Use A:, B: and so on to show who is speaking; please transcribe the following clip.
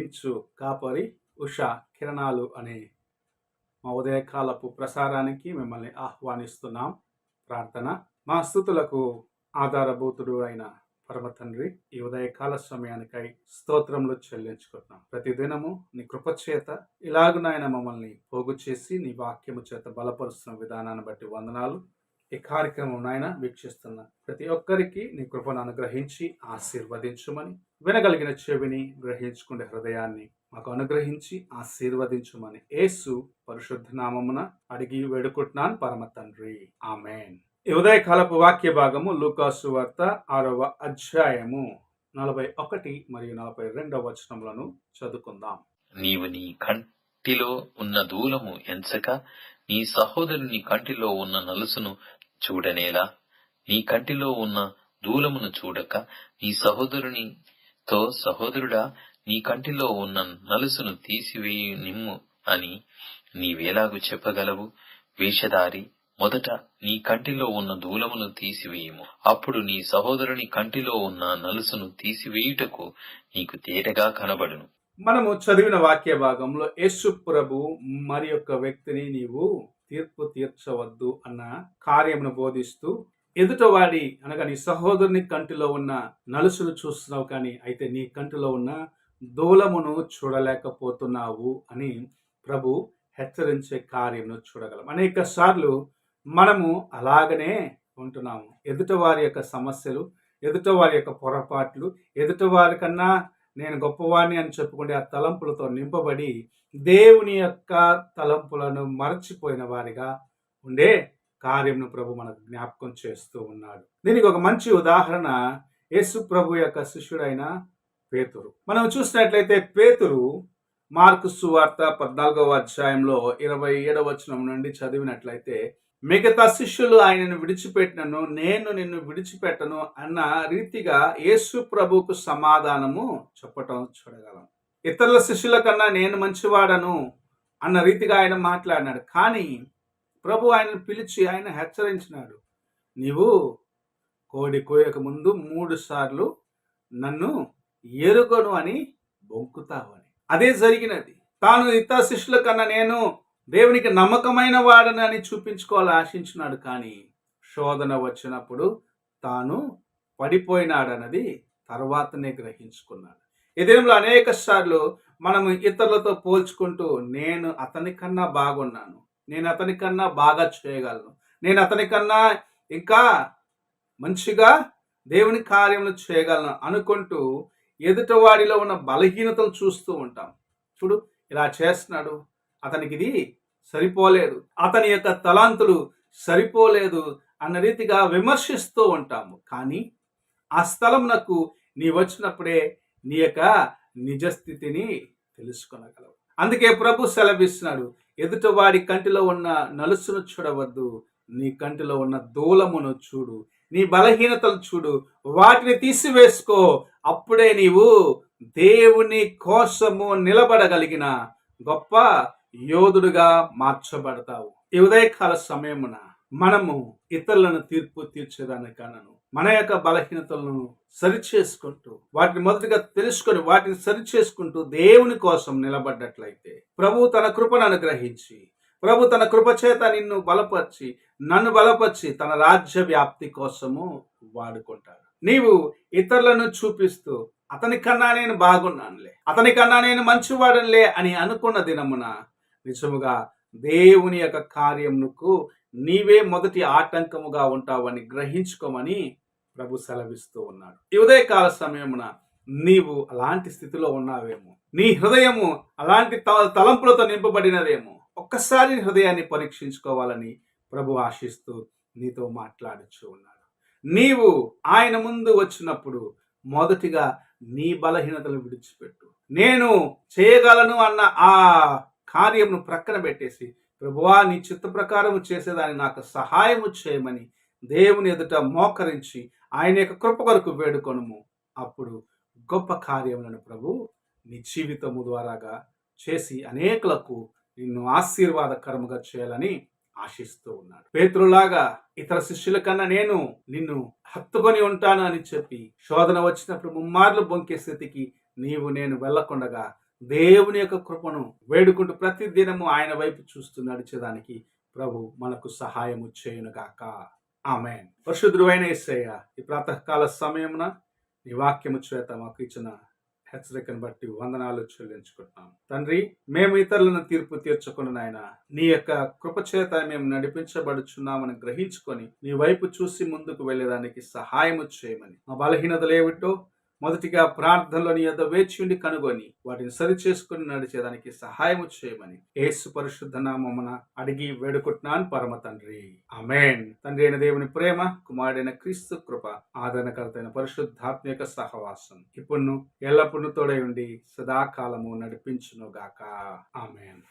A: వెలిగించు కాపరి ఉషా కిరణాలు అనే మా ఉదయకాలపు ప్రసారానికి మిమ్మల్ని ఆహ్వానిస్తున్నాం. ప్రార్థన. మా స్తుతులకు ఆధారభూతుడు అయిన పరమ తండ్రి, ఈ ఉదయకాల సమయానికై స్తోత్రములు చెల్లించుకుంటున్నాం. ప్రతిదినము నీ కృపచేత ఇలాగునైనా మమ్మల్ని పోగు చేసి నీ వాక్యము చేత బలపరుస్తున్న విధానాన్ని బట్టి వందనాలు. ఈ కార్యక్రమం నాయన వీక్షిస్తున్న ప్రతి ఒక్కరికి నీ కృపను అనుగ్రహించి ఆశీర్వదించుమని, వినగలిగిన చెవిని, గ్రహించుకునే హృదయాన్ని మాకు అనుగ్రహించి ఆశీర్వదించుమని యేసు పరిశుద్ధ నామమున అడిగి వేడుకుంటున్నాను పరమ తండ్రి, ఆమేన్. ఈ ఉదయకాలపు వాక్య భాగము లూకాసు వార్త 6వ అధ్యాయము 41 మరియు 42 వచనములను చదువుకుందాం.
B: నీవు నీ కంటిలో ఉన్న దూలము ఎంచక నీ సహోదరుని కంటిలో ఉన్న నలుసును చూడనేలా? నీ కంటిలో ఉన్న దూలమును చూడక నీ సహోదరునితో, సహోదరుడా, నీ కంటిలో ఉన్న నలుసును తీసివేయి నిమ్ము అని నీవేలాగు చెప్పగలవు? వేషధారి, మొదట నీ కంటిలో ఉన్న దూలమును తీసివేయము, అప్పుడు నీ సహోదరుని కంటిలో ఉన్న నలుసును తీసివేయుటకు నీకు తేటగా కనబడును.
A: మనము చదివిన వాక్య భాగంలో యేసు ప్రభు మరి యొక్క వ్యక్తిని నీవు తీర్పు తీర్చవద్దు అన్న కార్యమును బోధిస్తూ, ఎదుటవాడి అనగా నీ సహోదరుని కంటిలో ఉన్న నలుసును చూస్తున్నావు, కానీ అయితే నీ కంటిలో ఉన్న దూలమును చూడలేకపోతున్నావు అని ప్రభు హెచ్చరించే కార్యమును చూడగలం. అనేక సార్లు మనము అలాగనే ఉంటున్నాము. ఎదుటవారి యొక్క సమస్యలు, ఎదుటవారి యొక్క పొరపాట్లు, ఎదుటవారి కన్నా నేను గొప్పవాణ్ణి అని చెప్పుకుంటే ఆ తలంపులతో నింపబడి దేవుని యొక్క తలంపులను మరచిపోయిన వారిగా ఉండే కార్యమును ప్రభు మనకు జ్ఞాపకం చేస్తూ ఉన్నాడు. దీనికి ఒక మంచి ఉదాహరణ యేసు ప్రభు యొక్క శిష్యుడైన పేతురు. మనం చూసినట్లయితే పేతురు మార్కు సువార్త 14వ అధ్యాయంలో 27వ వచనం నుండి చదివినట్లయితే, మిగతా శిష్యులు ఆయనను విడిచిపెట్టినను నేను నిన్ను విడిచిపెట్టను అన్న రీతిగా యేసు ప్రభుకు సమాధానము చెప్పటం చూడగలం. ఇతరుల శిష్యుల కన్నా నేను మంచివాడను అన్న రీతిగా ఆయన మాట్లాడినాడు. కానీ ప్రభు ఆయనను పిలిచి ఆయన హెచ్చరించినాడు, నీవు కోడి కోయక ముందు 3 సార్లు నన్ను ఎరుగను అని బొంకుతావని. అదే జరిగినది. తాను ఇతర శిష్యుల కన్నా నేను దేవునికి నమ్మకమైన వాడని అని చూపించుకోవాలని ఆశించినాడు. కానీ శోధన వచ్చినప్పుడు తాను పడిపోయినాడన్నది తర్వాతనే గ్రహించుకున్నాడు. ఈ దినంలో అనేక సార్లు మనము ఇతరులతో పోల్చుకుంటూ, నేను అతని కన్నా బాగున్నాను, నేను అతని కన్నా బాగా చేయగలను, నేను అతని కన్నా ఇంకా మంచిగా దేవుని కార్యములు చేయగలను అనుకుంటూ ఎదుటవాడిలో ఉన్న బలహీనతలు చూస్తూ ఉంటాం. చూడు, ఇలా చేస్తున్నాడు, అతనికి ఇది సరిపోలేదు, అతని యొక్క తలాంతులు సరిపోలేదు అన్న రీతిగా విమర్శిస్తూ ఉంటాము. కానీ ఆ స్థలంనకు నీ వచ్చినప్పుడే నీ యొక్క నిజస్థితిని తెలుసుకొనగలవు. అందుకే ప్రభు సెలవిస్తున్నాడు, ఎదుటవాడి కంటిలో ఉన్న నలుసును చూడవద్దు, నీ కంటిలో ఉన్న దూలమును చూడు, నీ బలహీనతలు చూడు, వాటిని తీసివేసుకో. అప్పుడే నీవు దేవుని కోసము నిలబడగలిగిన గొప్ప యోధుడుగా మార్చబడతావు. ఈ ఉదయకాల సమయమున మనము ఇతరులను తీర్పు తీర్చేదానికనను మన యొక్క బలహీనతలను సరిచేసుకుంటూ, వాటిని మొదటిగా తెలుసుకొని వాటిని సరిచేసుకుంటూ దేవుని కోసం నిలబడ్డట్లయితే ప్రభు తన కృపను అనుగ్రహించి, ప్రభు తన కృప చేత నిన్ను బలపరిచి, నన్ను బలపరిచి తన రాజ్య వ్యాప్తి కోసము వాడుకుంటాడు. నీవు ఇతరులను చూపిస్తూ, అతని కన్నా నేను బాగున్నానులే, అతని కన్నా నేను మంచివాడనులే అని అనుకున్న దినమున నిజముగా దేవుని యొక్క కార్యమునకు నీవే మొదటి ఆటంకముగా ఉంటావని గ్రహించుకోమని ప్రభు సెలవిస్తూ ఉన్నాడు. ఈ ఉదయకాల సమయమున నీవు అలాంటి స్థితిలో ఉన్నావేమో, నీ హృదయము అలాంటి తలంపులతో నింపబడినదేమో. ఒక్కసారి హృదయాన్ని పరీక్షించుకోవాలని ప్రభు ఆశిస్తూ నీతో మాట్లాడుచూ ఉన్నాడు. నీవు ఆయన ముందు వచ్చినప్పుడు మొదటిగా నీ బలహీనతలు విడిచిపెట్టు. నేను చేయగలను అన్న ఆ కార్యమును ప్రక్కన పెట్టేసి, ప్రభువా నీ చిత్త ప్రకారం చేసేదాన్ని నాకు సహాయము చేయమని దేవుని ఎదుట మోకరించి ఆయన యొక్క కృప కొరకు వేడుకొనుము. అప్పుడు గొప్ప కార్యములను ప్రభు నీ జీవితము ద్వారాగా చేసి అనేకులకు నిన్ను ఆశీర్వాదకరముగా చేయాలని ఆశిస్తూ ఉన్నాడు. పేతురులాగా ఇతర శిష్యుల కన్నా నేను నిన్ను హత్తుకొని ఉంటాను అని చెప్పి శోధన వచ్చినప్పుడు ముమ్మార్లు బొంకే స్థితికి నీవు నేను వెళ్ళకుండగా దేవుని యొక్క కృపను వేడుకుంటూ ప్రతి దినము ఆయన వైపు చూస్తూ నడిచేదానికి ప్రభు మనకు సహాయము చేయునుగాక. ఆమేన్. పరిశుద్ధుడు అయిన యేసయ్య, ఈ ప్రాతకాల సమయమున నీ వాక్యము చేత మాకు ఇచ్చిన హెచ్చరికను బట్టి వందనాలు చెల్లించుకుంటున్నాం తండ్రి. మేము ఇతరులను తీర్పు తీర్చుకుని నాయన నీ యొక్క కృప చేత మేము నడిపించబడుచున్నామని గ్రహించుకొని నీ వైపు చూసి ముందుకు వెళ్ళేదానికి సహాయము చేయమని, మా బలహీనతలు ఏమిటో మొదటిగా ప్రార్థనలో నీ యొద్ద వేచి ఉండి కనుగొని వాటిని సరి చేసుకుని నడిచేదానికి సహాయము చేయమని యేసు పరిశుద్ధ నామమున అడిగి వేడుకుంటున్నాను పరమ తండ్రి. ఆమేన్. తండ్రి అయిన దేవుని ప్రేమ, కుమారుడైన క్రీస్తు కృప, ఆదరణకర్తైన పరిశుద్ధాత్మ యొక్క సహవాసం ఇప్పుడు ఎల్లప్పుడూ తోడై ఉండి సదాకాలము నడిపించును గాక. ఆమేన్.